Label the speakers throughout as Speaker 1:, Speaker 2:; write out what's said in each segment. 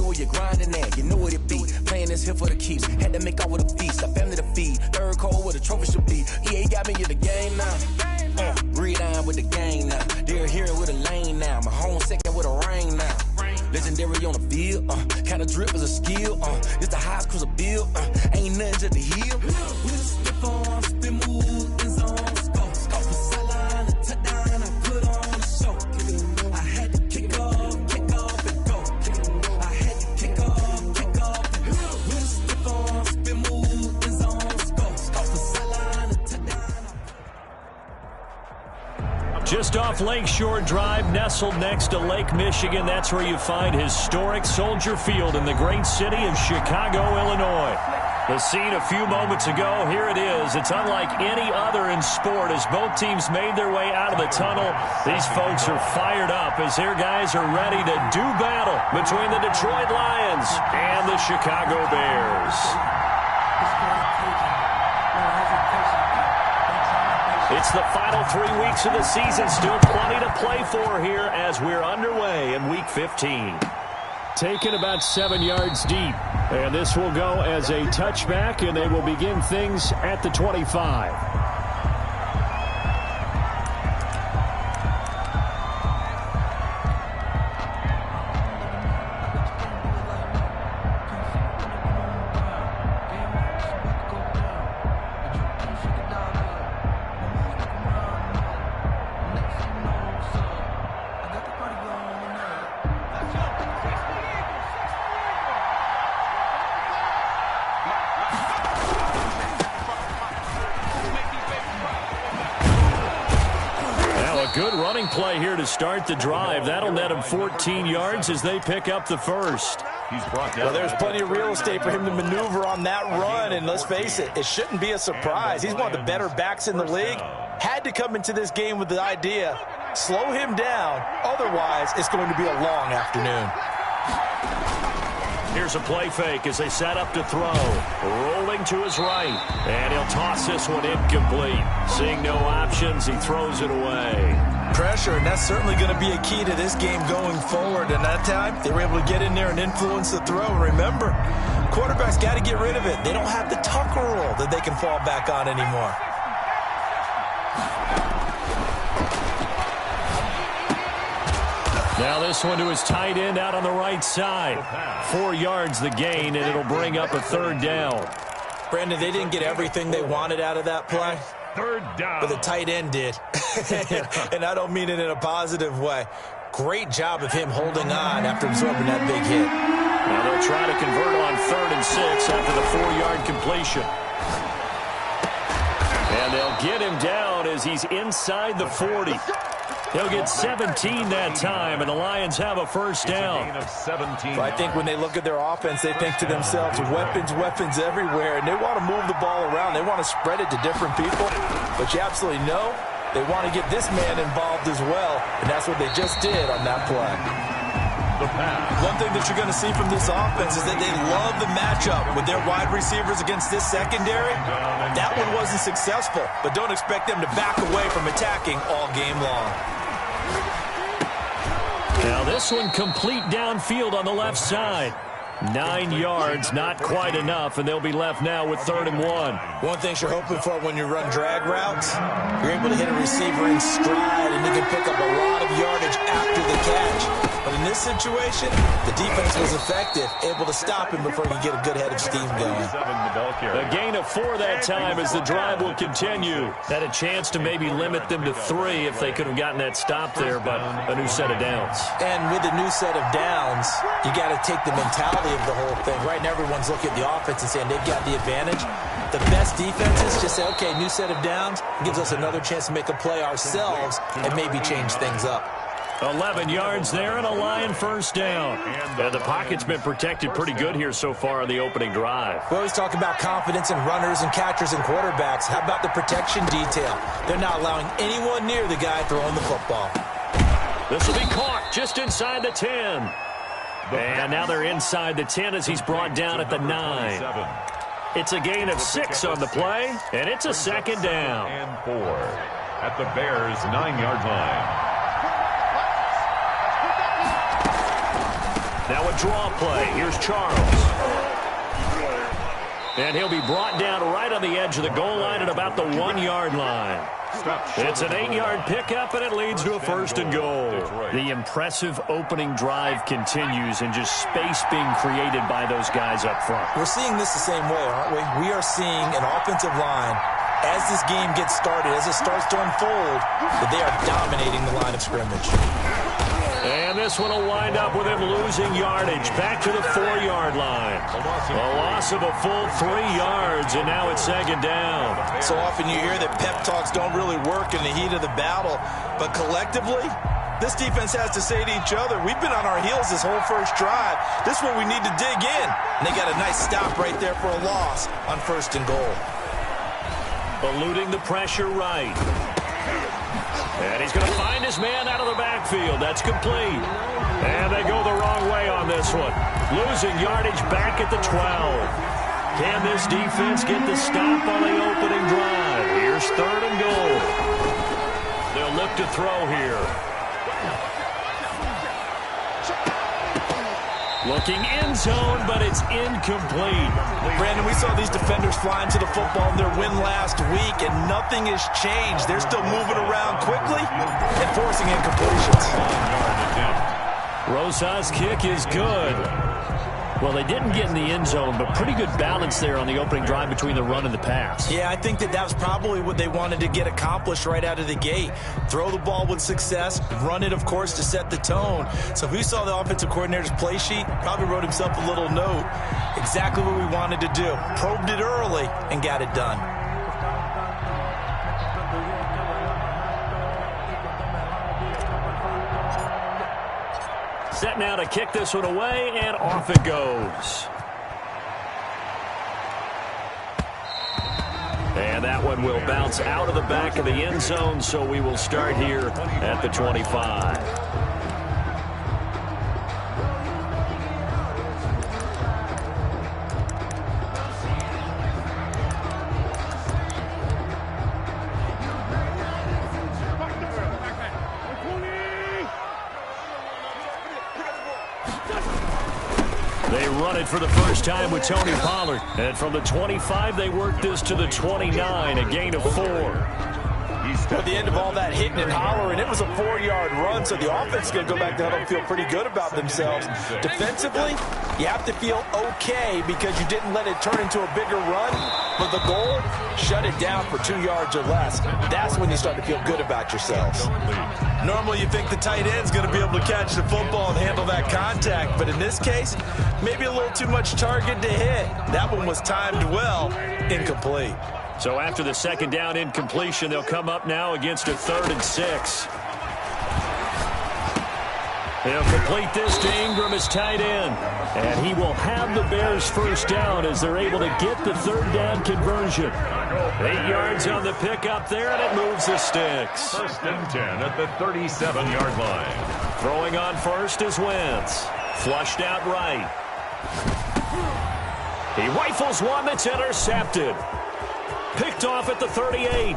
Speaker 1: where you're grinding at, you know what it be. Playing this here for the keeps, had to make off with a feast, a family to feed. Third cold where the trophy should be. EA got me in the game now. Breathe down with the gang now. They're here with a lane now. My home second with a rain now. Legendary on the field, kinda drip is a skill, it's the highest cruiser bill, ain't nothing just to heal. We slip on, spin move, in zone, scope for sideline, a touchdown, I put on a show. I had to kick off and go. I had to kick off and go. We slip on, spin move, in zone, scope for sideline, a touchdown.
Speaker 2: Just off Lakeshore Drive, nestled next to Lake Michigan. That's where you find historic Soldier Field in the great city of Chicago, Illinois. The scene a few moments ago, here it is. It's unlike any other in sport as both teams made their way out of the tunnel. These folks are fired up as their guys are ready to do battle between the Detroit Lions and the Chicago Bears. It's the final 3 weeks of the season. Still plenty to play for here as we're underway in Week 15.
Speaker 3: Taken about 7 yards deep. And this will go as a touchback, and they will begin things at the 25. Good running play here to start the drive. That'll net him 14 yards as they pick up the first.
Speaker 4: Well, there's plenty of real estate for him to maneuver on that run, and let's face it, it shouldn't be a surprise. He's one of the better backs in the league. Had to come into this game with the idea, slow him down, otherwise it's going to be a long afternoon.
Speaker 2: Here's a play fake as they set up to throw. Rolling to his right. And he'll toss this one incomplete. Seeing no options, he throws it away.
Speaker 4: Pressure, and that's certainly going to be a key to this game going forward. And that time, they were able to get in there and influence the throw. Remember, quarterbacks got to get rid of it. They don't have the Tucker rule that they can fall back on anymore.
Speaker 3: Now this one to his tight end out on the right side. 4 yards the gain, and it'll bring up a third down.
Speaker 4: Brandon, they didn't get everything they wanted out of that play.
Speaker 5: Third down.
Speaker 4: But the tight end did. And I don't mean it in a positive way. Great job of him holding on after absorbing that big hit.
Speaker 2: Now they'll try to convert on 3rd and 6 after the 4-yard completion. And they'll get him down as he's inside the 40. He'll get 17 that time, and the Lions have a first down.
Speaker 4: So I think when they look at their offense, they think to themselves, weapons everywhere, and they want to move the ball around. They want to spread it to different people, but you absolutely know they want to get this man involved as well, and that's what they just did on that play. One thing that you're going to see from this offense is that they love the matchup with their wide receivers against this secondary. That one wasn't successful, but don't expect them to back away from attacking all game long.
Speaker 3: Now this one complete downfield on the left side. 9 yards, not quite enough, and they'll be left now with 3rd and 1.
Speaker 4: One thing you're hoping for when you run drag routes, you're able to hit a receiver in stride, and you can pick up a lot of yardage after the catch. But in this situation, the defense was effective, able to stop him before he could get a good head of steam going.
Speaker 2: A gain of 4 that time as the drive will continue. Had a chance to maybe limit them to 3 if they could have gotten that stop there, but a new set of downs.
Speaker 4: And with a new set of downs, you got to take the mentality of the whole thing. Right now, everyone's looking at the offense and saying they've got the advantage. The best defenses just say, okay, new set of downs, gives us another chance to make a play ourselves and maybe change things up.
Speaker 2: 11 yards there and a Lion first down. And the pocket's been protected pretty good here so far on the opening drive.
Speaker 4: We always talk about confidence in runners and catchers and quarterbacks. How about the protection detail? They're not allowing anyone near the guy throwing the football.
Speaker 2: This will be caught just inside the 10. And now they're inside the 10 as he's brought down at the 9. It's a gain of 6 on the play, and it's a second down.
Speaker 5: And 4 at the Bears' 9-yard line.
Speaker 2: Now a draw play. Here's Charles. And he'll be brought down right on the edge of the goal line at about the 1-yard line. It's an 8-yard pickup, and it leads to a 1st and goal. The impressive opening drive continues, and just space being created by those guys up front.
Speaker 4: We're seeing this the same way, aren't we? We are seeing an offensive line, as this game gets started, as it starts to unfold, that they are dominating the line of scrimmage.
Speaker 2: And this one will wind up with him losing yardage back to the 4-yard line. A loss of a full 3 yards, and now it's 2nd down.
Speaker 4: So often you hear that pep talks don't really work in the heat of the battle, but collectively, this defense has to say to each other, we've been on our heels this whole first drive. This is where we need to dig in. And they got a nice stop right there for a loss on 1st and goal.
Speaker 2: Eluding the pressure right. And he's going to find his man out of the backfield. That's complete. And they go the wrong way on this one. Losing yardage back at the 12. Can this defense get the stop on the opening drive? Here's 3rd and goal. They'll look to throw here. Looking end zone, but it's incomplete.
Speaker 4: Brandon, we saw these defenders flying to the football in their win last week, and nothing has changed. They're still moving around quickly and forcing incompletions.
Speaker 2: Rosa's kick is good. Well, they didn't get in the end zone, but pretty good balance there on the opening drive between the run and the pass.
Speaker 4: Yeah, I think that was probably what they wanted to get accomplished right out of the gate. Throw the ball with success, run it, of course, to set the tone. So if we saw the offensive coordinator's play sheet, probably wrote himself a little note. Exactly what we wanted to do. Probed it early and got it done.
Speaker 2: Set now to kick this one away, and off it goes. And that one will bounce out of the back of the end zone, so we will start here at the 25. They run it for the first time with Tony Pollard. And from the 25, they work this to the 29, a gain of 4.
Speaker 4: At the end of all that hitting and hollering, it was a 4-yard run, so the offense is going to go back to huddle and feel pretty good about themselves. Defensively, you have to feel okay because you didn't let it turn into a bigger run. But the goal, shut it down for 2 yards or less. That's when you start to feel good about yourselves. Normally, you think the tight end's going to be able to catch the football and handle that contact. But in this case, maybe a little too much target to hit. That one was timed well, incomplete.
Speaker 2: So after the 2nd down incompletion, they'll come up now against a 3rd and 6. He'll complete this to Ingram as tight end. And he will have the Bears' first down as they're able to get the 3rd down conversion. 8 yards on the pickup there, and it moves the sticks.
Speaker 5: 1st and 10 at the 37-yard line.
Speaker 2: Throwing on first is Wentz. Flushed out right. He rifles one that's intercepted. Picked off at the 38.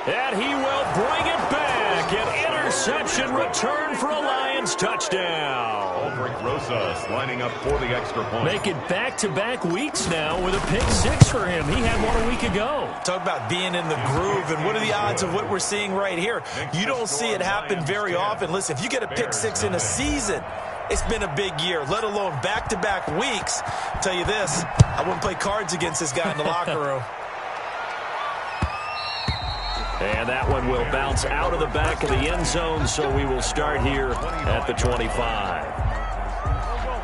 Speaker 2: And he will bring it back. An interception return for a Lions touchdown.
Speaker 5: Aldrich Rosas lining up for the extra point.
Speaker 2: Making back-to-back weeks now with a pick-6 for him. He had one a week ago.
Speaker 4: Talk about being in the groove, and what are the odds of what we're seeing right here? You don't see it happen very often. Listen, if you get a pick-6 in a season, it's been a big year, let alone back-to-back weeks. I'll tell you this, I wouldn't play cards against this guy in the locker room.
Speaker 2: And that one will bounce out of the back of the end zone, so we will start here at the 25.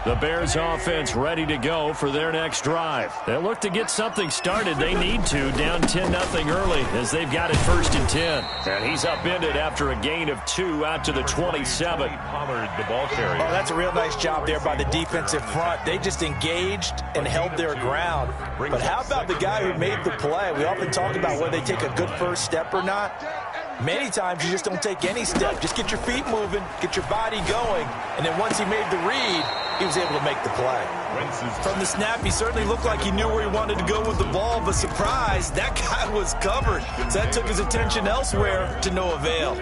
Speaker 2: The Bears offense ready to go for their next drive. They look to get something started. They need to, down 10-0 early as they've got it 1st and 10. And he's upended after a gain of 2 out to the 27.
Speaker 5: Pollard, the ball carrier.
Speaker 4: Oh, that's a real nice job there by the defensive front. They just engaged and held their ground. But how about the guy who made the play? We often talk about whether they take a good first step or not. Many times you just don't take any step. Just get your feet moving, get your body going, and then once he made the read, he was able to make the play. From the snap, he certainly looked like he knew where he wanted to go with the ball, but surprise, that guy was covered. So that took his attention elsewhere to no avail.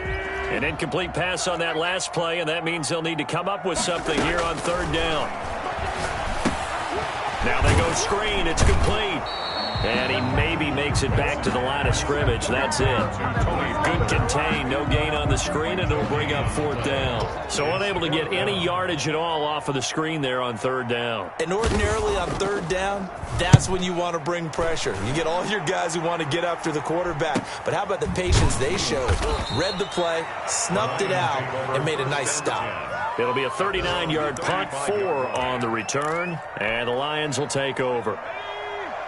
Speaker 2: An incomplete pass on that last play, and that means they'll need to come up with something here on third down. Now they go screen. It's complete. And he maybe makes it back to the line of scrimmage. That's it. Good contain. No gain on the screen, and it'll bring up fourth down. So unable to get any yardage at all off of the screen there on third down.
Speaker 4: And ordinarily on third down, that's when you want to bring pressure. You get all your guys who want to get after the quarterback. But how about the patience they showed? Read the play, snuffed it out, and made a nice stop.
Speaker 2: It'll be a 39-yard punt, 4 on the return, and the Lions will take over.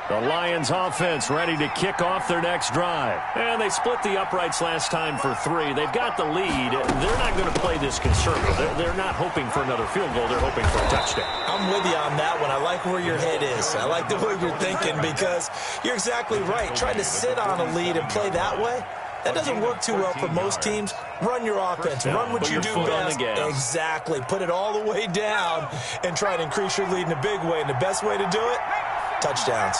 Speaker 2: The Lions offense ready to kick off their next drive. And they split the uprights last time for 3. They've got the lead. They're not going to play this conservative. They're not hoping for another field goal. They're hoping for a touchdown.
Speaker 4: I'm with you on that one. I like where your head is. I like the way you're thinking because you're exactly right. Trying to sit on a lead and play that way, that doesn't work too well for most teams. Run your offense. Run what you do best. Exactly. Put it all the way down and try to increase your lead in a big way. And the best way to do it? Touchdowns.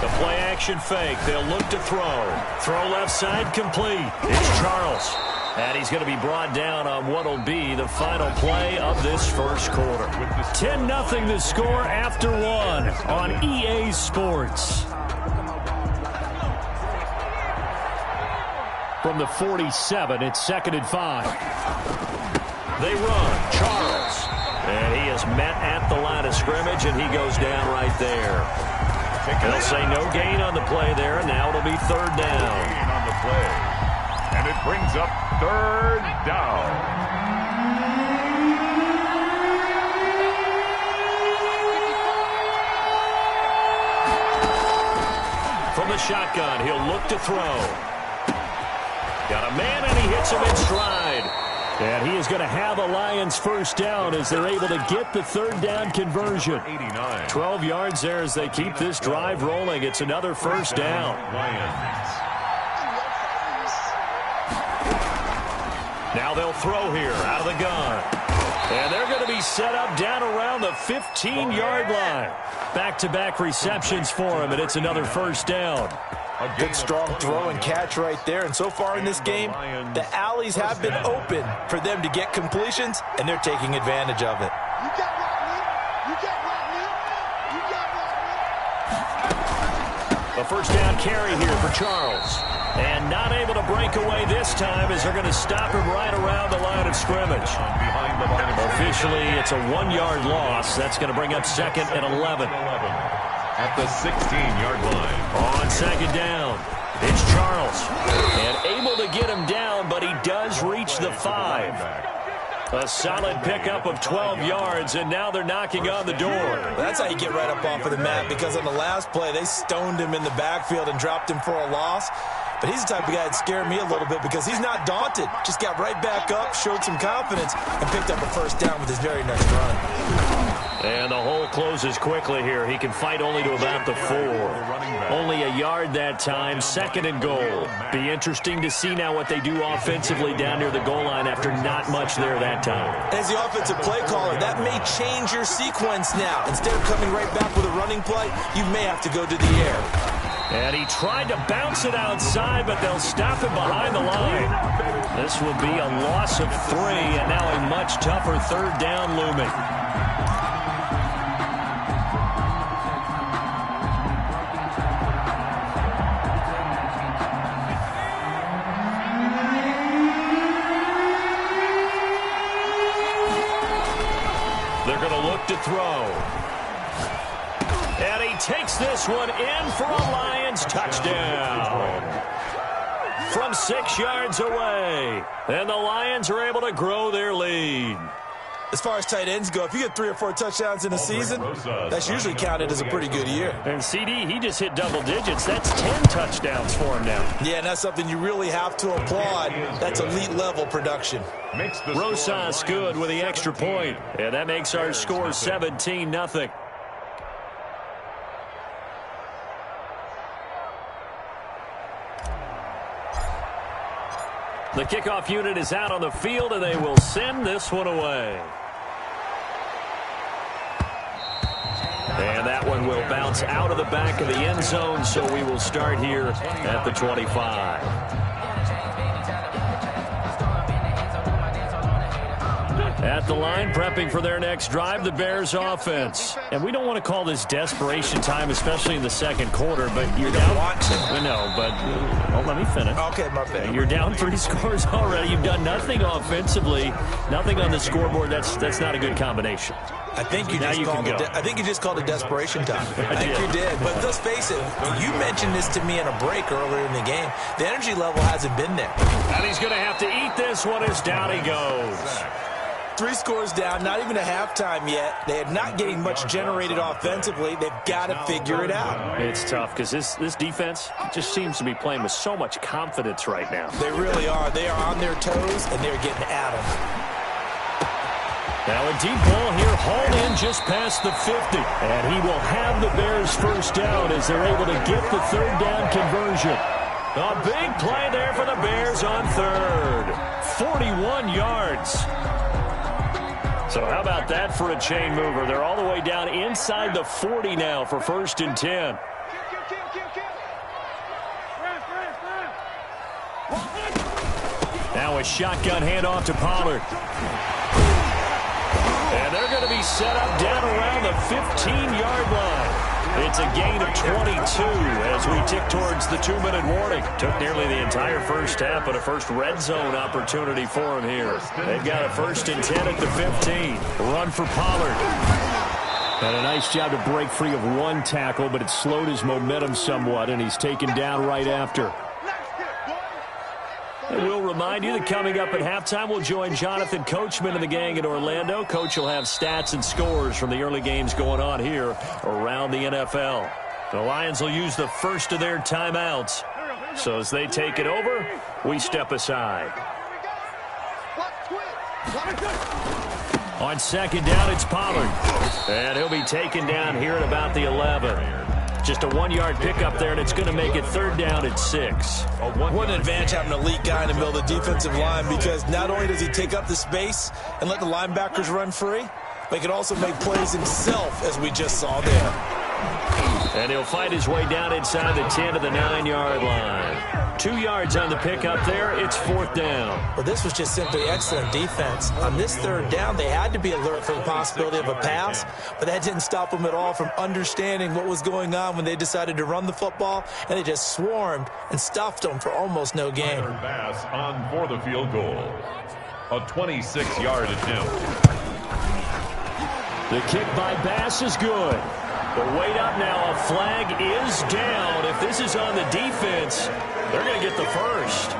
Speaker 2: The play action fake. They'll look to throw. Throw left side complete. It's Charles. And he's going to be brought down on what will be the final play of this first quarter. 10-0 the score after 1 on EA Sports. From the 47, it's 2nd and 5. They run. Charles. And he is met at the line of scrimmage, and he goes down right there. They'll say no gain on the play there, and now it'll be third down.
Speaker 5: No gain on the play. And it brings up third down.
Speaker 2: From the shotgun, he'll look to throw. Got a man, and he hits him in stride. And he is going to have a Lions first down as they're able to get the third down conversion. 12 yards there as they keep this drive rolling. It's another first down. Now they'll throw here out of the gun. And they're going to be set up down around the 15-yard line. Back-to-back receptions for him, and it's another first down.
Speaker 4: A good, strong throw and catch right there. And so far in this game, the alleys have been open for them to get completions, and they're taking advantage of it.
Speaker 2: A first down carry here for Charles. And not able to break away this time as they're going to stop him right around the line of scrimmage. Officially, it's a 1-yard loss. That's going to bring up 2nd and 11.
Speaker 5: At the 16-yard line.
Speaker 2: On second down, it's Charles. And able to get him down, but he does reach the 5. A solid pickup of 12 yards, and now they're knocking on the door.
Speaker 4: That's how you get right up off of the mat, because on the last play, they stoned him in the backfield and dropped him for a loss. But he's the type of guy that scared me a little bit because he's not daunted. Just got right back up, showed some confidence, and picked up a first down with his very next run.
Speaker 2: And the hole closes quickly here. He can fight only to about the 4. Only a yard that time, 2nd and goal. Be interesting to see now what they do offensively down near the goal line after not much there that time.
Speaker 4: As the offensive play caller, that may change your sequence now. Instead of coming right back with a running play, you may have to go to the air.
Speaker 2: And he tried to bounce it outside, but they'll stop him behind the line. This will be a loss of 3, and now a much tougher third down looming. They're going to look to throw. And he takes this one in for a Lions touchdown. From 6 yards away. And the Lions are able to grow their lead.
Speaker 4: As far as tight ends go, if you get 3 or 4 touchdowns in a season, that's usually counted as a pretty good year.
Speaker 2: And CD, he just hit double digits. That's 10 touchdowns for him now.
Speaker 4: Yeah, and that's something you really have to applaud. That's elite-level production.
Speaker 2: Rosas good with the extra point. And that makes our score 17-0. The kickoff unit is out on the field, and they will send this one away. And that one will bounce out of the back of the end zone, so we will start here at the 25. At the line, prepping for their next drive, the Bears offense. And we don't want to call this desperation time, especially in the second quarter, but you're down. No, but let me finish.
Speaker 4: Okay, my bad.
Speaker 2: You're down 3 scores already. You've done nothing offensively, nothing on the scoreboard. That's not a good combination.
Speaker 4: I think you just called it desperation time. I think you did. But let's face it, you mentioned this to me in a break earlier in the game. The energy level hasn't been there.
Speaker 2: And he's going to have to eat this one as down he goes.
Speaker 4: 3 scores down, not even a halftime yet. They are not getting much generated offensively. They've got to figure it out.
Speaker 2: It's tough because this defense just seems to be playing with so much confidence right now.
Speaker 4: They really are. They are on their toes, and they're getting at them.
Speaker 2: Now a deep ball here, hauled in just past the 50. And he will have the Bears first down as they're able to get the third down conversion. A big play there for the Bears on third. 41 yards. So how about that for a chain mover? They're all the way down inside the 40 now for 1st and 10. Now a shotgun handoff to Pollard. And they're going to be set up down around the 15-yard line. It's a gain of 22 as we tick towards the 2-minute warning. Took nearly the entire first half, but a first red zone opportunity for him here. They've got a 1st and 10 at the 15. Run for Pollard. And a nice job to break free of one tackle, but it slowed his momentum somewhat, and he's taken down right after. And we'll remind you that coming up at halftime, we'll join Jonathan Coachman and the gang in Orlando. Coach will have stats and scores from the early games going on here around the NFL. The Lions will use the first of their timeouts. So as they take it over, we step aside. On 2nd down, it's Pollard. And he'll be taken down here at about the 11. Just a 1-yard pickup there, and it's going to make it 3rd down at 6.
Speaker 4: What an advantage having an elite guy in the middle of the defensive line, because not only does he take up the space and let the linebackers run free, but he can also make plays himself, as we just saw there.
Speaker 2: And he'll fight his way down inside the 10 to the 9-yard line. 2 yards on the pickup there. It's 4th down.
Speaker 4: Well, this was just simply excellent defense. On this 3rd down, they had to be alert for the possibility of a pass, but that didn't stop them at all from understanding what was going on when they decided to run the football, and they just swarmed and stuffed them for almost no gain.
Speaker 5: Pass on for the field goal. A 26-yard attempt.
Speaker 2: The kick by Bass is good. But wait up now, a flag is down. If this is on the defense, they're going to get the first.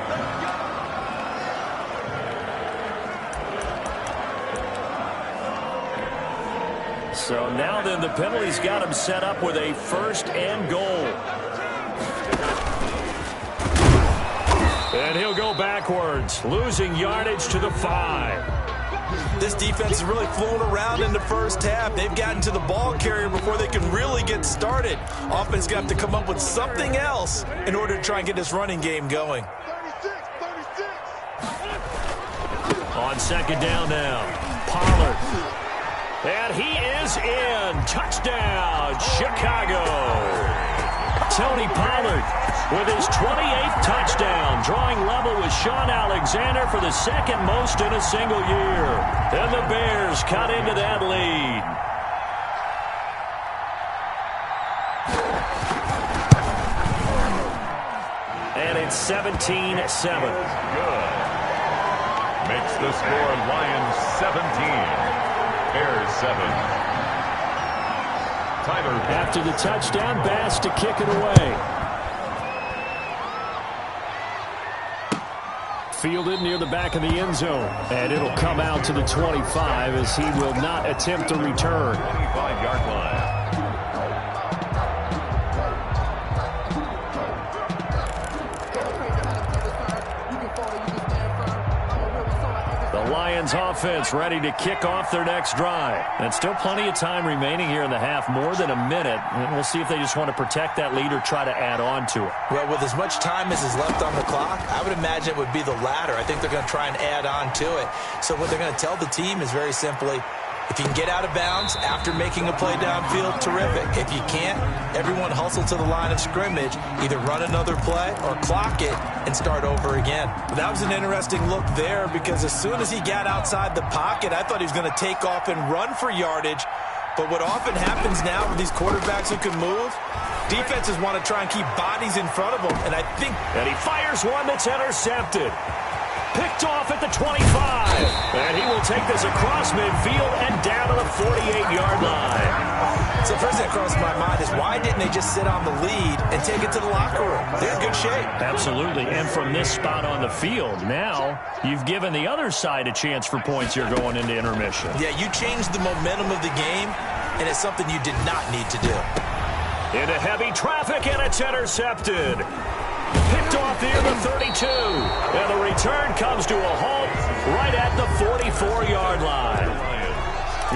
Speaker 2: So now then the penalty's got him set up with a 1st and goal. And he'll go backwards, losing yardage to the 5.
Speaker 4: This defense is really fooling around in the first half. They've gotten to the ball carrier before they can really get started. Offense got to come up with something else in order to try and get this running game going.
Speaker 2: On 2nd down now, Pollard. And he is in. Touchdown, Chicago. Tony Pollard with his 28th touchdown, drawing level with Sean Alexander for the 2nd most in a single year. And the Bears cut into that lead. And it's 17-7.
Speaker 5: Good. Makes the score Lions 17. Bears 7. Tyler.
Speaker 2: After the touchdown, Bass to kick it away. Fielded near the back of the end zone. And it'll come out to the 25 as he will not attempt a return.
Speaker 5: 25-yard line.
Speaker 2: The Lions offense ready to kick off their next drive. And still plenty of time remaining here in the half, more than a minute. And we'll see if they just want to protect that lead or try to add on to it.
Speaker 4: Well, with as much time as is left on the clock, I would imagine it would be the latter. I think they're going to try and add on to it. So what they're going to tell the team is very simply, If you can get out of bounds after making a play downfield, terrific. If you can't, everyone hustle to the line of scrimmage, either run another play or clock it and start over again. That was an interesting look there because as soon as he got outside the pocket, I thought he was going to take off and run for yardage. But what often happens now with these quarterbacks who can move, defenses want to try and keep bodies in front of them, and I think...
Speaker 2: And he fires one that's intercepted. Picked off at the 25. And he will take this across midfield and down to the 48-yard line.
Speaker 4: So the first thing that crossed my mind is why didn't they just sit on the lead and take it to the locker room? They're in good shape.
Speaker 2: Absolutely. And from this spot on the field, now you've given the other side a chance for points here going into intermission.
Speaker 4: Yeah, you changed the momentum of the game, and it's something you did not need to do.
Speaker 2: Into heavy traffic, and it's intercepted. Picked off near the 32. And the return comes to a halt right at the 44-yard line.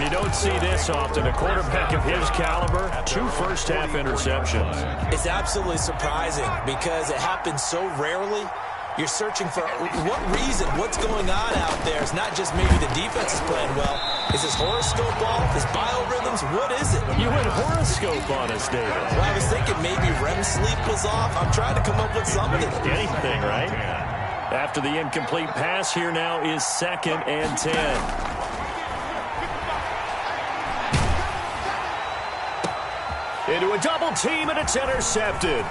Speaker 2: You don't see this often. A quarterback of his caliber, 2 first-half interceptions.
Speaker 4: It's absolutely surprising because it happens so rarely. You're searching for what reason, what's going on out there. It's not just maybe the defense is playing well. Is this horoscope off? Is biorhythms? What is it?
Speaker 2: You went horoscope on us, David.
Speaker 4: Well, I was thinking maybe REM sleep was off. I'm trying to come up with something.
Speaker 2: Anything, right? After the incomplete pass, here now is 2nd and 10. Into a double team, and it's intercepted.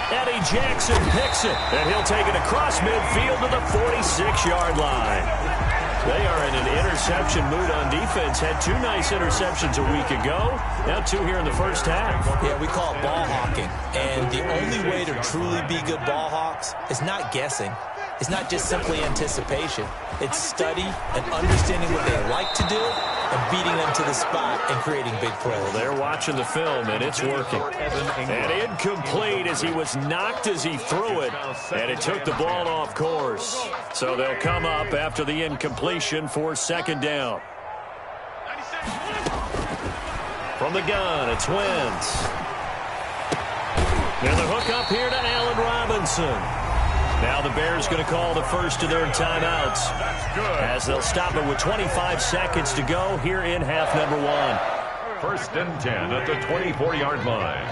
Speaker 2: Eddie Jackson picks it, and he'll take it across midfield to the 46-yard line. They are in an interception mood on defense. Had 2 nice interceptions a week ago. Now 2 here in the first half.
Speaker 4: Yeah, we call it ball hawking. And the only way to truly be good ball hawks is not guessing. It's not just simply anticipation. It's study and understanding what they like to do and beating them to the spot and creating big plays.
Speaker 2: Well, they're watching the film, and it's working. And incomplete as he was knocked as he threw it, and it took the ball off course. So they'll come up after the incompletion for 2nd down. From the gun, it's Wentz. And the hook up here to Allen Robinson. Now the Bears going to call the first of their timeouts as they'll stop it with 25 seconds to go here in half number 1.
Speaker 5: 1st and 10 at the 24-yard line.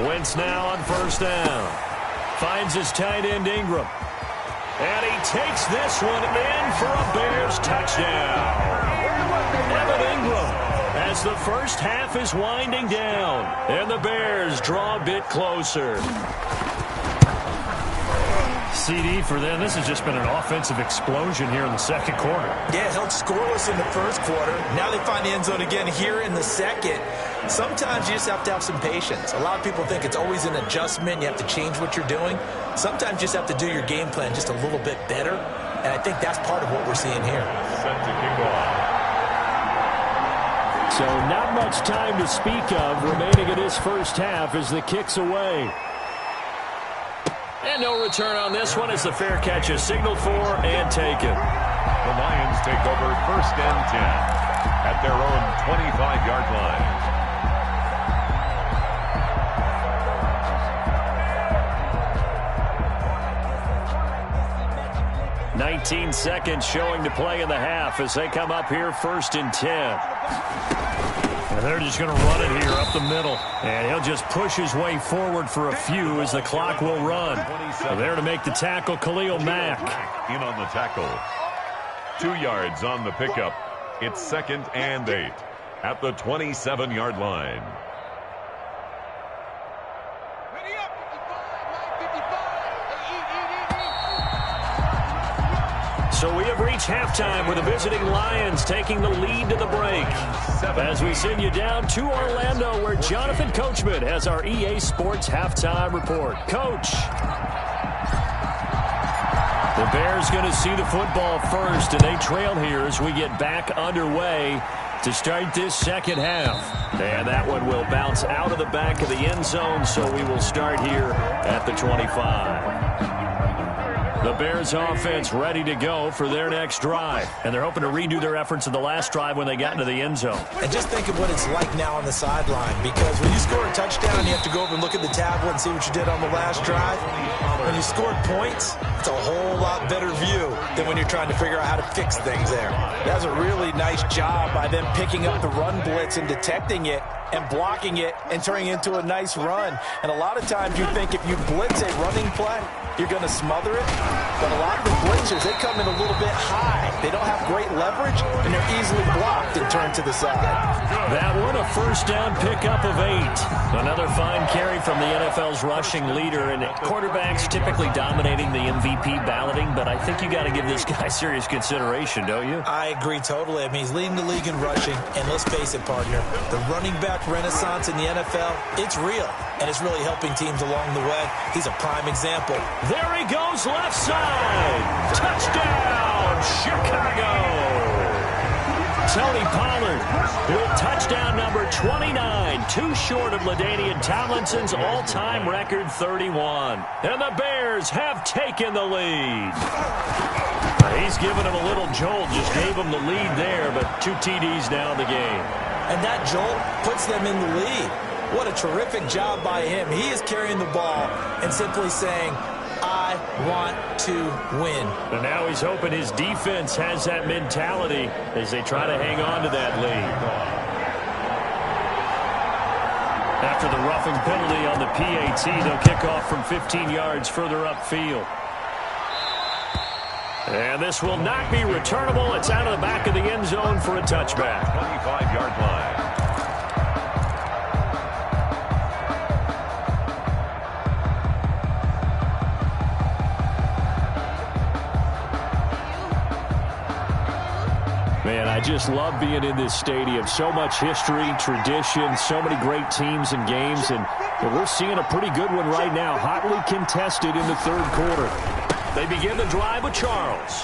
Speaker 2: Wentz now on 1st down. Finds his tight end Ingram. And he takes this one in for a Bears touchdown. Evan Ingram. As the first half is winding down, and the Bears draw a bit closer. CD for them. This has just been an offensive explosion here in the 2nd quarter.
Speaker 4: Yeah, held scoreless in the 1st quarter. Now they find the end zone again here in the 2nd. Sometimes you just have to have some patience. A lot of people think it's always an adjustment. You have to change what you're doing. Sometimes you just have to do your game plan just a little bit better, and I think that's part of what we're seeing here.
Speaker 5: Set to kick off.
Speaker 2: So not much time to speak of remaining in this first half as the kick's away. And no return on this one as the fair catch is signaled for and taken.
Speaker 5: The Lions take over 1st and 10 at their own 25-yard line.
Speaker 2: 19 seconds showing to play in the half as they come up here 1st and 10. And they're just going to run it here up the middle. And he'll just push his way forward for a few as the clock will run. So there to make the tackle, Khalil Mack.
Speaker 5: In on the tackle. 2 yards on the pickup. It's 2nd and 8 at the 27-yard line.
Speaker 2: So we have reached halftime with the visiting Lions taking the lead to the break. As we send you down to Orlando where Jonathan Coachman has our EA Sports halftime report. Coach. The Bears going to see the football first, and they trail here as we get back underway to start this 2nd half. And that one will bounce out of the back of the end zone, so we will start here at the 25. The Bears offense ready to go for their next drive. And they're hoping to redo their efforts in the last drive when they got into the end zone.
Speaker 4: And just think of what it's like now on the sideline, because when you score a touchdown, you have to go over and look at the tablet and see what you did on the last drive. When you scored points, it's a whole lot better view than when you're trying to figure out how to fix things there. That was a really nice job by them picking up the run blitz and detecting it and blocking it and turning it into a nice run. And a lot of times you think if you blitz a running play, you're going to smother it. But a lot of the blitzers, they come in a little bit high. They don't have great leverage, and they're easily blocked and turned to the side.
Speaker 2: That one, a first down pickup of 8. Another fine carry from the NFL's rushing leader, and quarterbacks typically dominating the MVP balloting, but I think you got to give this guy serious consideration, don't you?
Speaker 4: I agree totally. I mean, he's leading the league in rushing, and let's face it, partner, the running back renaissance in the NFL, it's real, and it's really helping teams along the way. He's a prime example.
Speaker 2: There he goes, left side. Touchdown, Chicago. Tony Pollard with touchdown number 29, too short of LaDainian Tomlinson's all-time record 31. And the Bears have taken the lead. He's given him a little jolt, just gave him the lead there, but 2 TDs now in the game.
Speaker 4: And that jolt puts them in the lead. What a terrific job by him. He is carrying the ball and simply saying, I want to win.
Speaker 2: And now he's hoping his defense has that mentality as they try to hang on to that lead. After the roughing penalty on the PAT, they'll kick off from 15 yards further upfield. And this will not be returnable. It's out of the back of the end zone for a touchback.
Speaker 5: 25-yard line.
Speaker 2: Man, I just love being in this stadium. So much history, tradition, so many great teams and games, and we're seeing a pretty good one right now, hotly contested in the third quarter. They begin the drive with Charles.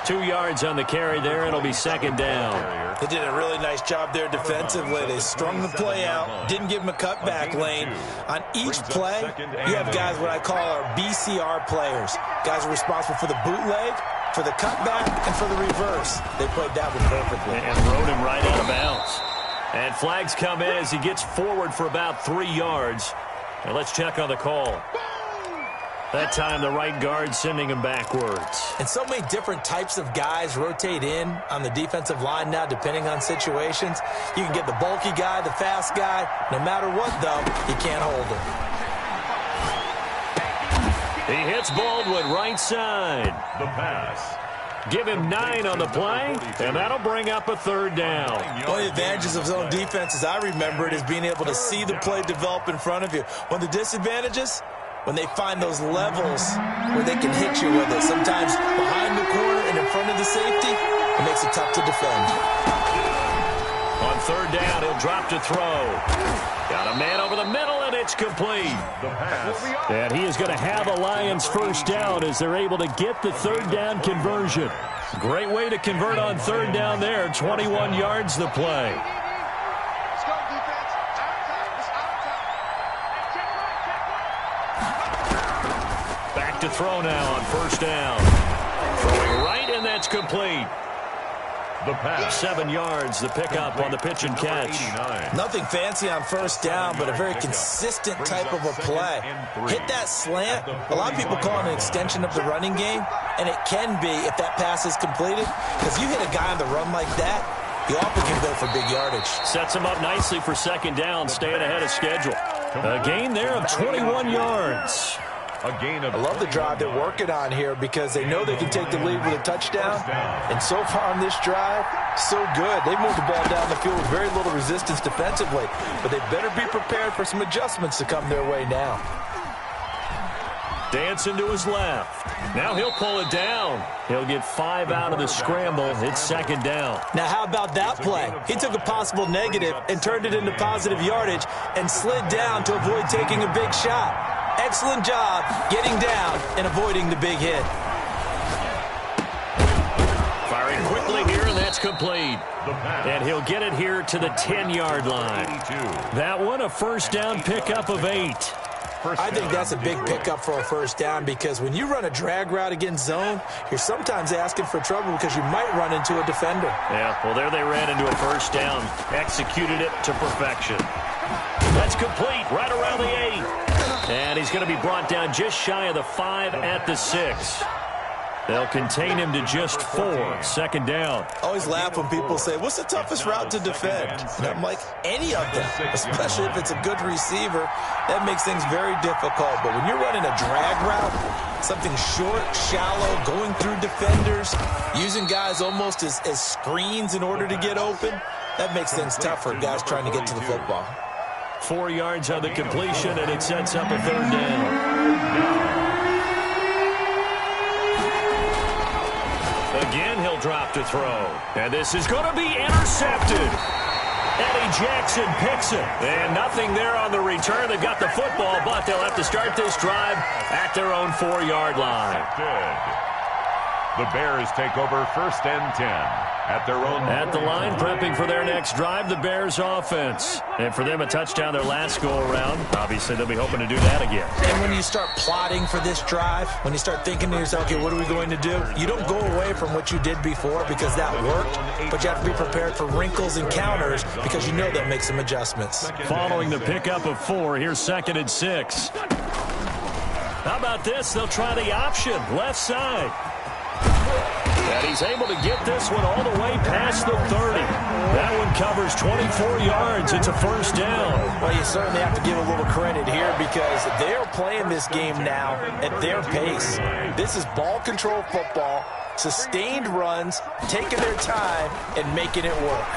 Speaker 2: 2 yards on the carry there. It'll be second down.
Speaker 4: They did a really nice job there defensively. They strung the play out, didn't give him a cutback lane. On each play, you have guys what I call our BCR players. Guys are responsible for the bootleg, for the cutback, and for the reverse. They played that one perfectly.
Speaker 2: And rode him right out of bounds. And flags come in as he gets forward for about 3 yards. And let's check on the call. That time, the right guard sending him backwards.
Speaker 4: And so many different types of guys rotate in on the defensive line now, depending on situations. You can get the bulky guy, the fast guy. No matter what, though, you can't hold him.
Speaker 2: He hits Baldwin right side.
Speaker 5: The pass.
Speaker 2: Give him 9 on the play, and that'll bring up a third down.
Speaker 4: One of the advantages of zone defense, as I remember it, is being able to see the play develop in front of you. One of the disadvantages, when they find those levels where they can hit you with it. Sometimes behind the corner and in front of the safety, it makes it tough to defend.
Speaker 2: On third down, he'll drop to throw. Got a man over the middle, and it's complete.
Speaker 5: The pass.
Speaker 2: And he is going to have a Lions first down as they're able to get the third down conversion. Great way to convert on third down there. 21 yards the play. Back to throw now on first down. Throwing right, and that's complete.
Speaker 5: The pass.
Speaker 2: 7 yards, the pickup on the pitch and catch.
Speaker 5: 89.
Speaker 4: Nothing fancy on first down, but a very consistent type of a play. Hit that slant. A lot of people call it an extension of the running game, and it can be if that pass is completed, because you hit a guy on the run like that, you often can go for big yardage.
Speaker 2: Sets him up nicely for second down, staying ahead of schedule. A gain there of 21 yards.
Speaker 4: I love the drive they're working on here because they know they can take the lead with a touchdown. And so far on this drive, so good. They moved the ball down the field with very little resistance defensively. But they better be prepared for some adjustments to come their way now.
Speaker 2: Dancing to his left. Now he'll pull it down. He'll get 5 out of the scramble. It's second down.
Speaker 4: Now how about that play? He took a possible negative and turned it into positive yardage and slid down to avoid taking a big shot. Excellent job getting down and avoiding the big hit.
Speaker 2: Firing quickly here, and that's complete. And he'll get it here to the 10-yard line. That one, a first down pickup of 8.
Speaker 4: I think that's a big pickup for a first down because when you run a drag route against zone, you're sometimes asking for trouble because you might run into a defender.
Speaker 2: Yeah, well, there they ran into a first down. Executed it to perfection. That's complete right around the 8. And he's going to be brought down just shy of the 5 at the 6. They'll contain him to just 4. Second down.
Speaker 4: I always laugh when people say, what's the toughest route to defend? And I'm like, any of them, especially if it's a good receiver. That makes things very difficult. But when you're running a drag route, something short, shallow, going through defenders, using guys almost as screens in order to get open, that makes things tough for guys trying to get to the football.
Speaker 2: 4 yards on the completion, and it sets up a third down. Again, he'll drop to throw. And this is going to be intercepted. Eddie Jackson picks it. And nothing there on the return. They've got the football, but they'll have to start this drive at their own 4-yard line.
Speaker 5: The Bears take over first and 10 at their own.
Speaker 2: At the line, prepping for their next drive, the Bears offense. And for them, a touchdown their last go-around. Obviously, they'll be hoping to do that again.
Speaker 4: And when you start plotting for this drive, when you start thinking to yourself, okay, what are we going to do? You don't go away from what you did before because that worked, but you have to be prepared for wrinkles and counters because you know they'll make some adjustments.
Speaker 2: Following the pickup of 4, here's 2nd and 6. How about this? They'll try the option, left side. And he's able to get this one all the way past the 30. That one covers 24 yards. It's a first down.
Speaker 4: Well, you certainly have to give a little credit here because they're playing this game now at their pace. This is ball control football, sustained runs, taking their time, and making it work.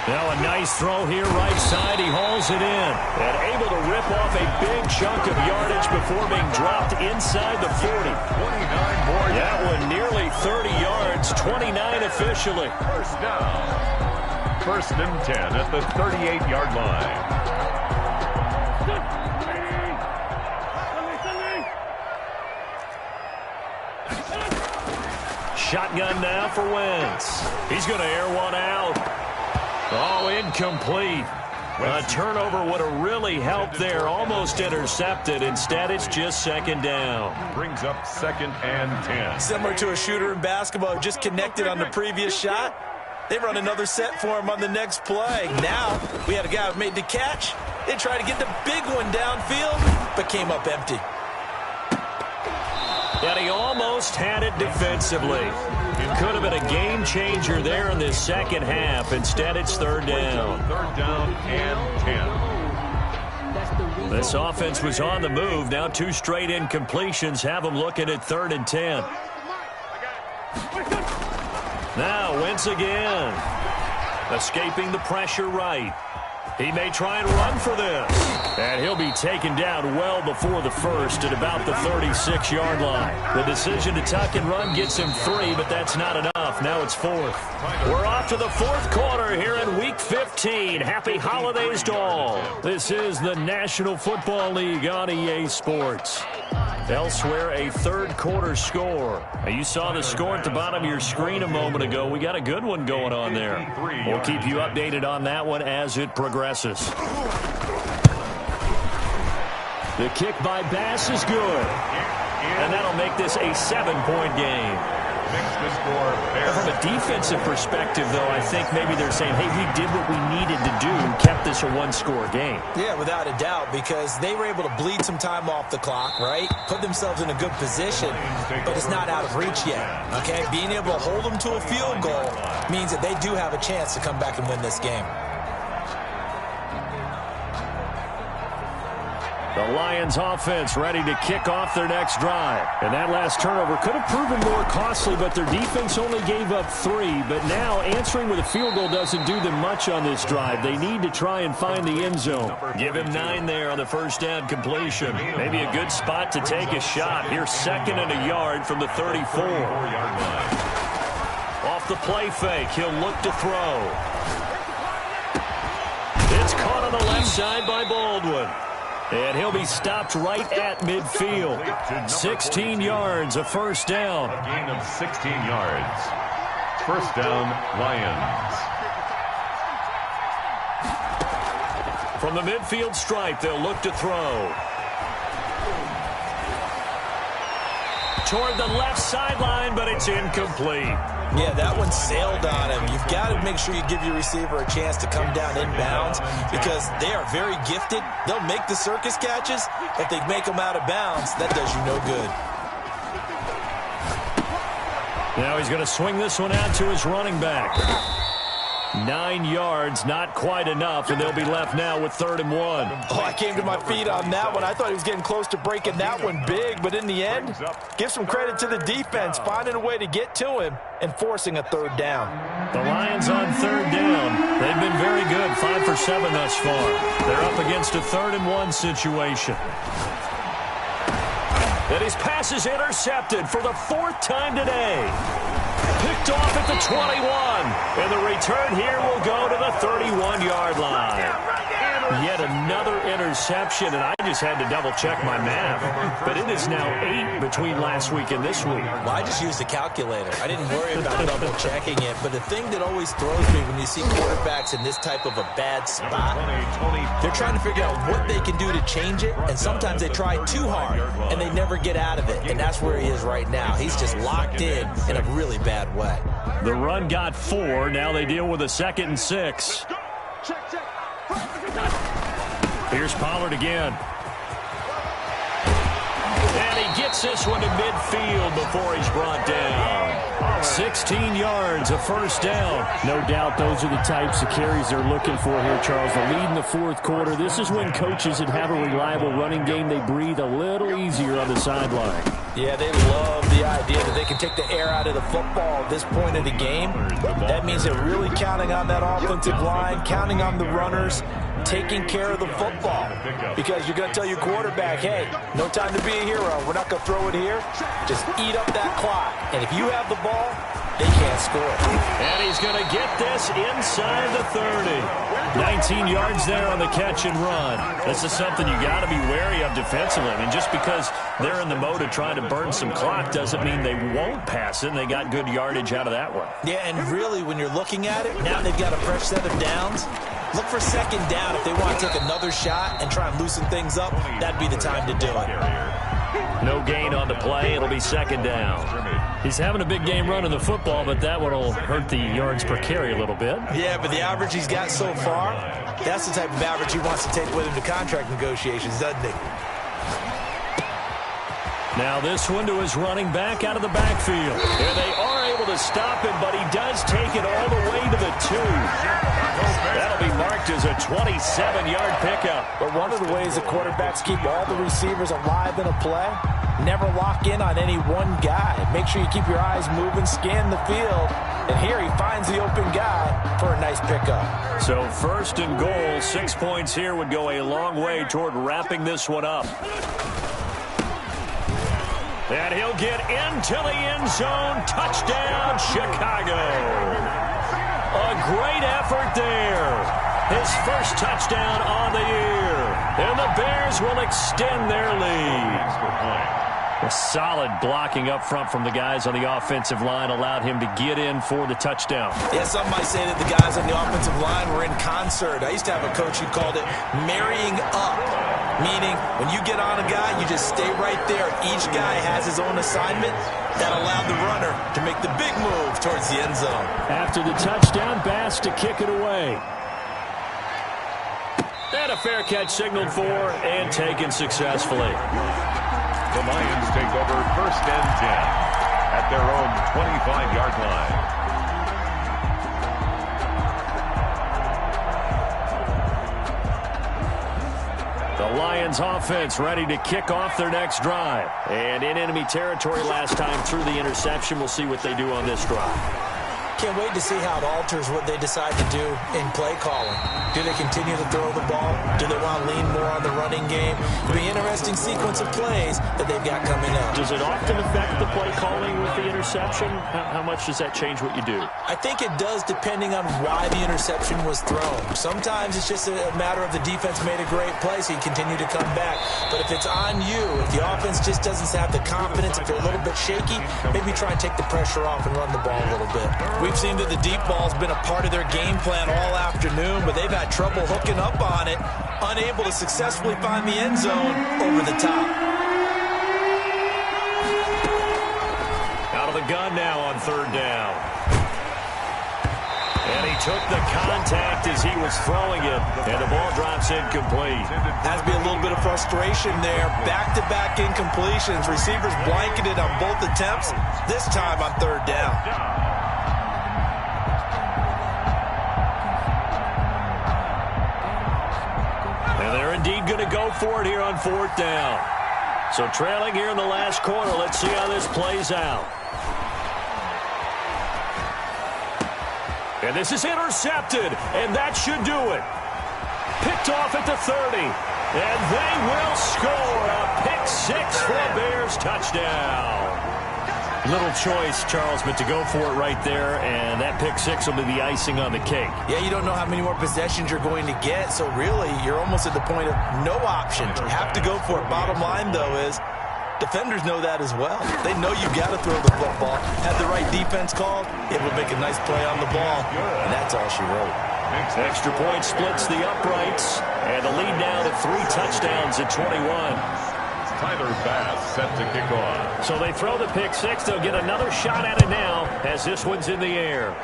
Speaker 2: Now a nice throw here, right side. He hauls it in. And able to rip off a big chunk of yardage before being dropped inside the 40.
Speaker 5: 29 more.
Speaker 2: That one nearly 30 yards, 29 officially.
Speaker 5: First down. First and 10 at the 38-yard line.
Speaker 2: Shotgun now for Wentz. He's going to air one out. Oh, incomplete. A turnover would have really helped there. Almost intercepted. Instead, it's just second down.
Speaker 5: Brings up 2nd and 10.
Speaker 4: Similar to a shooter in basketball who just connected on the previous shot. They run another set for him on the next play. Now, we had a guy who made the catch. They tried to get the big one downfield, but came up empty.
Speaker 2: And he almost had it defensively. It could have been a game changer there in this second half. Instead, it's third down.
Speaker 5: Third down and 10.
Speaker 2: This offense was on the move. Now 2 straight incompletions have them looking at 3rd and 10. Now Wentz again. Escaping the pressure right. He may try and run for this. And he'll be taken down well before the first at about the 36-yard line. The decision to tuck and run gets him 3, but that's not enough. Now it's 4th. We're off to the 4th quarter here in Week 15. Happy holidays to all. This is the National Football League on EA Sports. Elsewhere, a 3rd quarter score. Now, you saw the score at the bottom of your screen a moment ago. We got a good one going on there. We'll keep you updated on that one as it progresses. The kick by Bass is good. And that'll make this a 7-point game. From a defensive perspective, though, I think maybe they're saying, hey, we did what we needed to do, kept this a 1-score game.
Speaker 4: Yeah, without a doubt, because they were able to bleed some time off the clock, right? Put themselves in a good position, but it's not out of reach yet, okay? Being able to hold them to a field goal means that they do have a chance to come back and win this game.
Speaker 2: The Lions offense ready to kick off their next drive. And that last turnover could have proven more costly, but their defense only gave up 3. But now answering with a field goal doesn't do them much on this drive. They need to try and find the end zone. Give him 9 there on the first down completion. Maybe a good spot to take a shot. Here's 2nd and a yard from the 34. Off the play fake, he'll look to throw. It's caught on the left side by Baldwin. And he'll be stopped right at midfield. 16 yards, a first down.
Speaker 5: A gain of 16 yards. First down, Lions.
Speaker 2: From the midfield stripe, they'll look to throw. Toward the left sideline, but it's incomplete.
Speaker 4: Yeah, that one sailed on him. You've got to make sure you give your receiver a chance to come down inbounds because they are very gifted. They'll make the circus catches. If they make them out of bounds, that does you no good.
Speaker 2: Now he's going to swing this one out to his running back. 9 yards, not quite enough, and they'll be left now with 3rd and 1.
Speaker 4: Oh, I came to my feet on that one. I thought he was getting close to breaking that one big, but in the end, give some credit to the defense, finding a way to get to him and forcing a 3rd down.
Speaker 2: The Lions on 3rd down. They've been very good, 5 for 7 thus far. They're up against a 3rd and 1 situation. And his pass is intercepted for the 4th time today. Picked off at the 21. And the return here will go to the 31-yard line. Yet another interception, and I just had to double-check my math. But it is now 8 between last week and this week.
Speaker 4: Well, I just used a calculator. I didn't worry about double-checking it. But the thing that always throws me when you see quarterbacks in this type of a bad spot, they're trying to figure out what they can do to change it, and sometimes they try too hard, and they never get out of it. And that's where he is right now. He's just locked in a really bad way.
Speaker 2: The run got 4. Now they deal with a 2nd and 6. Here's Pollard again. And he gets this one to midfield before he's brought down. 16 yards, a 1st down.
Speaker 3: No doubt those are the types of carries they're looking for here, Charles. The lead in the 4th quarter. This is when coaches that have a reliable running game, they breathe a little easier on the sideline.
Speaker 4: Yeah, they love the idea that they can take the air out of the football at this point of the game. That means they're really counting on that offensive line, counting on the runners, taking care of the football. Because you're going to tell your quarterback, hey, no time to be a hero. We're not going to throw it here. Just eat up that clock. And if you have the ball, they can't score.
Speaker 2: And he's going to get this inside the 30. 19 yards there on the catch and run. This is something you got to be wary of defensively. I mean, just because they're in the mode of trying to burn some clock doesn't mean they won't pass it, and they got good yardage out of that one.
Speaker 4: Yeah, and really, when you're looking at it, now they've got a fresh set of downs. Look for 2nd down if they want to take another shot and try and loosen things up. That'd be the time to do it.
Speaker 2: No gain on the play. It'll be 2nd down. He's having a big game running the football, but that one will hurt the yards per carry a little bit.
Speaker 4: Yeah, but the average he's got so far, that's the type of average he wants to take with him to contract negotiations, doesn't he?
Speaker 2: Now this one to his running back out of the backfield. And they are able to stop him, but he does take it all the way to the 2. That'll be marked as a 27-yard pickup.
Speaker 4: But one of the ways the quarterbacks keep all the receivers alive in a play, never lock in on any one guy. Make sure you keep your eyes moving, scan the field. And here he finds the open guy for a nice pickup.
Speaker 2: So 1st and goal, 6 points here would go a long way toward wrapping this one up. And he'll get into the end zone. Touchdown, Chicago. A great effort there. His first touchdown on the year. And the Bears will extend their lead. A solid blocking up front from the guys on the offensive line allowed him to get in for the touchdown.
Speaker 4: Yeah, some might say that the guys on the offensive line were in concert. I used to have a coach who called it marrying up, meaning when you get on a guy, you just stay right there. Each guy has his own assignment. That allowed the runner to make the big move towards the end zone.
Speaker 3: After the touchdown, Bass to kick it away.
Speaker 2: And a fair catch signaled for and taken successfully.
Speaker 5: The Lions take over 1st and 10 at their own 25-yard line.
Speaker 2: The Lions offense ready to kick off their next drive. And in enemy territory last time through the interception. We'll see what they do on this drive.
Speaker 4: Can't wait to see how it alters what they decide to do in play calling. Do they continue to throw the ball? Do they want to lean more on the running game? It'll be an interesting sequence of plays that they've got coming up.
Speaker 3: Does it often affect the play calling with the interception? How much does that change what you do?
Speaker 4: I think it does depending on why the interception was thrown. Sometimes it's just a matter of the defense made a great play, so you continue to come back. But if it's on you, if the offense just doesn't have the confidence, if they're a little bit shaky, maybe try and take the pressure off and run the ball a little bit. We We've seen that the deep ball's been a part of their game plan all afternoon, but they've had trouble hooking up on it, unable to successfully find the end zone over the top.
Speaker 2: Out of the gun now on third down. And he took the contact as he was throwing it, and the ball drops incomplete.
Speaker 4: Has to be a little bit of frustration there. Back-to-back incompletions. Receivers blanketed on both attempts, this time on third down.
Speaker 2: And they're indeed going to go for it here on fourth down. So trailing here in the last quarter. Let's see how this plays out. And this is intercepted, and that should do it. Picked off at the 30, and they will score a pick six for a Bears touchdown. Little choice, Charles, but to go for it right there, and that pick six will be the icing on the cake.
Speaker 4: Yeah, you don't know how many more possessions you're going to get, so really you're almost at the point of no options. You have to go for it. Bottom line, though, is defenders know that as well. They know you've got to throw the football. Had the right defense called, it would make a nice play on the ball, and that's all she wrote.
Speaker 2: Extra point splits the uprights, and the lead now to 3 touchdowns at 21.
Speaker 5: Tyler Bass set to kick off.
Speaker 2: So they throw the pick six. They'll get another shot at it now as this one's in the air.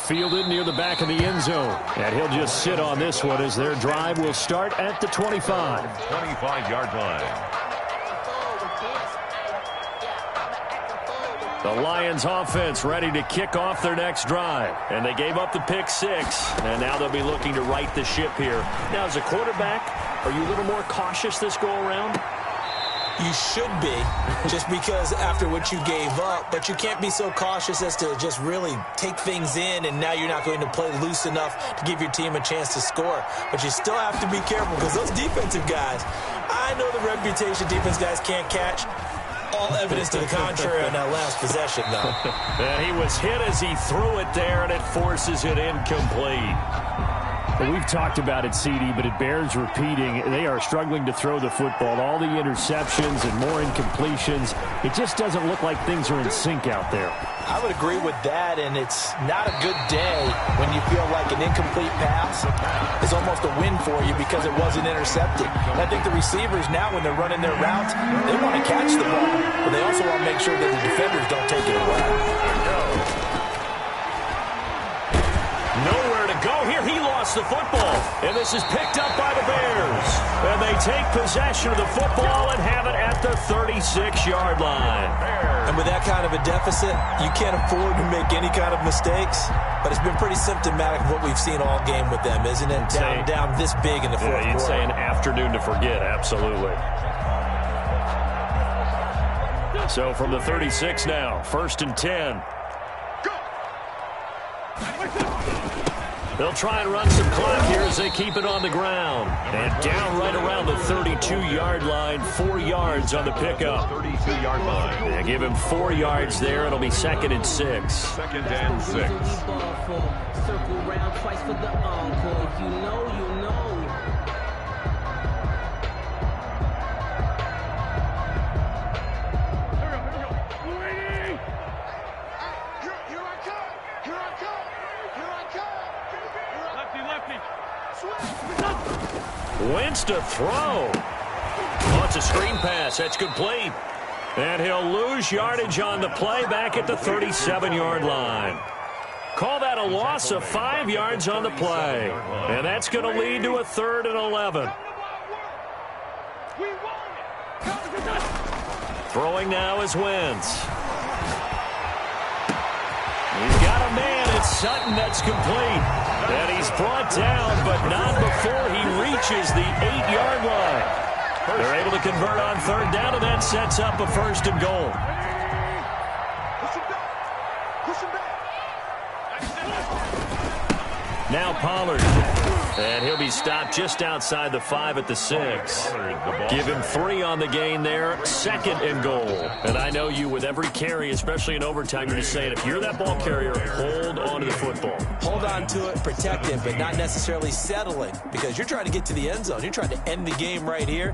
Speaker 2: Fielded near the back of the end zone. And he'll just sit on this one as their drive will start at the 25.
Speaker 5: 25-yard line.
Speaker 2: The Lions offense ready to kick off their next drive. And they gave up the pick six. And now they'll be looking to right the ship here. Now, as a quarterback, are you a little more cautious this go-around?
Speaker 4: You should be, just because after what you gave up, but you can't be so cautious as to just really take things in, and now you're not going to play loose enough to give your team a chance to score. But you still have to be careful, because those defensive guys, I know the reputation defense guys can't catch. All evidence to the contrary on that last possession, though.
Speaker 2: And he was hit as he threw it there, and it forces it incomplete.
Speaker 3: Well, we've talked about it, CD, but it bears repeating. They are struggling to throw the football. All the interceptions and more incompletions. It just doesn't look like things are in sync out there.
Speaker 4: I would agree with that, and it's not a good day when you feel like an incomplete pass is almost a win for you because it wasn't intercepted. And I think the receivers now, when they're running their routes, they want to catch the ball, but they also want to make sure that the defenders don't take it away.
Speaker 2: Nowhere to go here. He lost the football. And this is picked up by the Bears. And they take possession of the football and have it at the 36-yard line.
Speaker 4: And with that kind of a deficit, you can't afford to make any kind of mistakes. But it's been pretty symptomatic of what we've seen all game with them, isn't it? Down this big in the fourth quarter.
Speaker 2: You'd say an afternoon to forget, absolutely. So from the 36 now, 1st and 10. They'll try and run some clock here as they keep it on the ground. And down right around the 32-yard line, 4 yards on the pickup.
Speaker 5: 32-yard line.
Speaker 2: They give him 4 yards there. It'll be 2nd and 6.
Speaker 5: 2nd and 6.
Speaker 6: Circle round twice for the encore. You know.
Speaker 2: Wentz to throw. Oh, it's a screen pass. That's complete. And he'll lose yardage on the play back at the 37-yard line. Call that a loss of 5 yards on the play. And that's going to lead to a 3rd and 11. Throwing now is Wentz. He's got a man. It's Sutton. That's complete. And he's brought down, but not before he reaches the 8-yard line. They're able to convert on 3rd down, and that sets up a 1st and goal. Now Pollard. And he'll be stopped just outside the 5 at the 6. Give him 3 on the gain there. 2nd and goal. And I know you, with every carry, especially in overtime, you're just saying, if you're that ball carrier, hold on to the football.
Speaker 4: Hold on to it, protect it, but not necessarily settling, because you're trying to get to the end zone. You're trying to end the game right here.